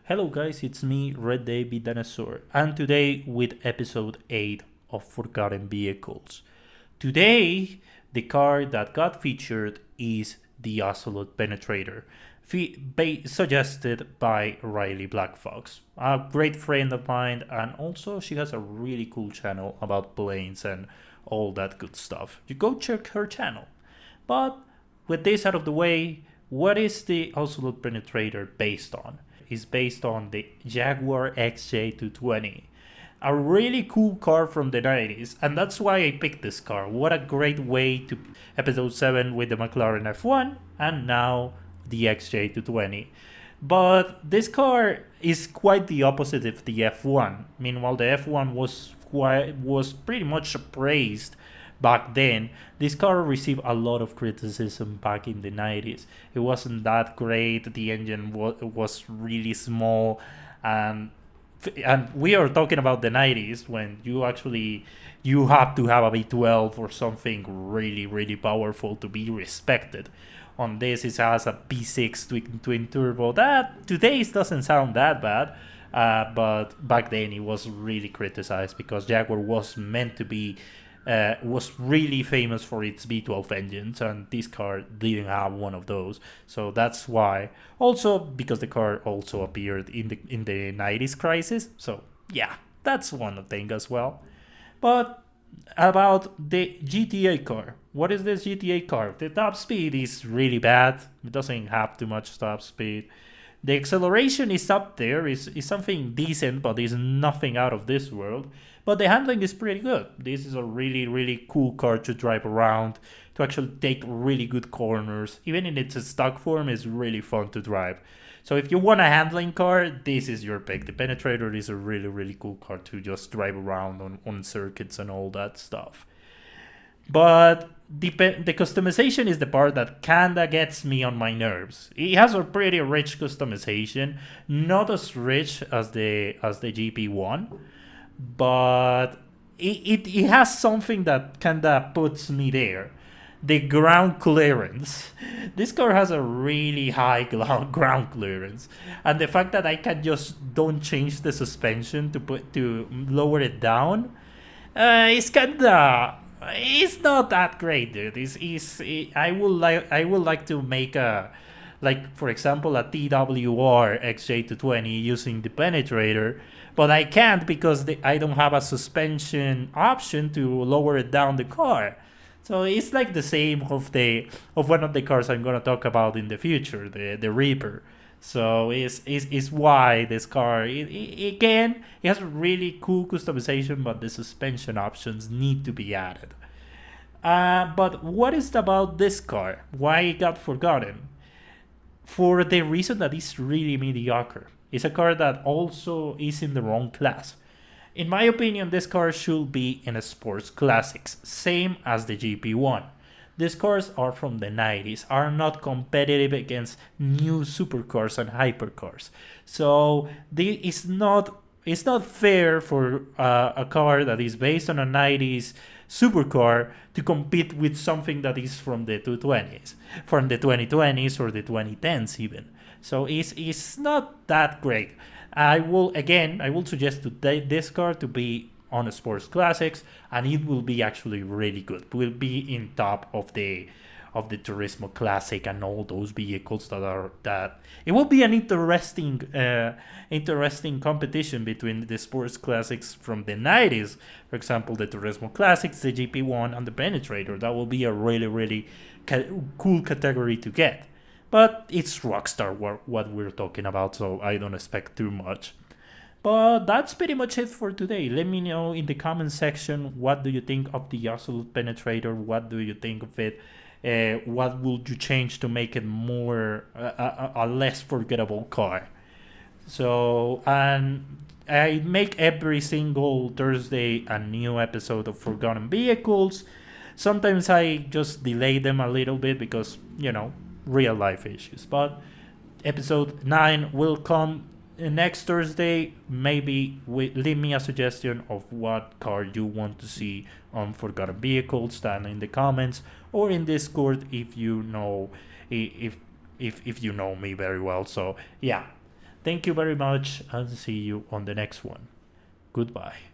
Hello guys, it's me, Red David Dinosaur, and today with episode 8 of Forgotten Vehicles. Today, the car that got featured is the Ocelot Penetrator, suggested by Riley Blackfox, a great friend of mine, and also she has a really cool channel about planes and all that good stuff. You go check her channel. But with this out of the way, what is the Ocelot Penetrator based on? It's based on the Jaguar XJ220, a really cool car from the 90s, and that's why I picked this car. What a great way to episode 7 with the McLaren F1 and now the XJ220. But this car is quite the opposite of the F1. Meanwhile, the F1 was pretty much praised back then. This car received a lot of criticism back in the 90s. It wasn't that great. The engine was really small, and we are talking about the 90s when you have to have a V12 or something really powerful to be respected. On this, it has a V6 twin turbo that today doesn't sound that bad. But back then it was really criticized because Jaguar was meant to be was really famous for its V12 engines, and this car didn't have one of those. So that's why. Also because the car also appeared in the 90s crisis. So yeah, that's one thing as well. But about the GTA car. What is this GTA car? The top speed is really bad. It doesn't have too much top speed. The acceleration is up there, is something decent, but is nothing out of this world. But the handling is pretty good. This is a really cool car to drive around, to actually take really good corners. Even in its stock form, it's really fun to drive. So if you want a handling car, this is your pick. The Penetrator is a really cool car to just drive around on circuits and all that stuff. But the customization is the part that kinda gets me on my nerves. It has a pretty rich customization, not as rich as the GP1, but it has something that kinda puts me there. The ground clearance. This car has a really high ground clearance, and the fact that I can just don't change the suspension to lower it down, it's kinda. It's not that great, dude. I would like to make for example, a TWR XJ220 using the Penetrator, but I can't because I don't have a suspension option to lower it down the car. So it's like the same of one of the cars I'm gonna talk about in the future, the Reaper. So it's why this car again, it has a really cool customization, but the suspension options need to be added. But what is about this car? Why it got forgotten? For the reason that it's really mediocre. It's a car that also is in the wrong class. In my opinion, this car should be in a sports classics, same as the GP1. These cars are from the 90s, are not competitive against new supercars and hypercars. So it's not fair for a car that is based on a 90s supercar to compete with something that is from the 220s, from the 2020s or the 2010s even. So it's not that great. I will suggest to take this car to be on a sports classics, and it will be actually really good. It will be in top of the Turismo Classic and all those vehicles that it will be an interesting competition between the sports classics from the 90s. For example, the Turismo Classics, the GP1, and the Penetrator. That will be a really cool category to get. But it's Rockstar what we're talking about, so I don't expect too much. But that's pretty much it for today. Let me know in the comment section, what do you think of the Ocelot Penetrator? What do you think of it? What would you change to make it more a less forgettable car? So, and I make every single Thursday a new episode of Forgotten Vehicles. Sometimes I just delay them a little bit because, real life issues. But episode 9 will come next Thursday. Maybe leave me a suggestion of what car you want to see on Forgotten Vehicles down in the comments or in Discord if you know me very well. So yeah, Thank you very much and see you on the next one. Goodbye.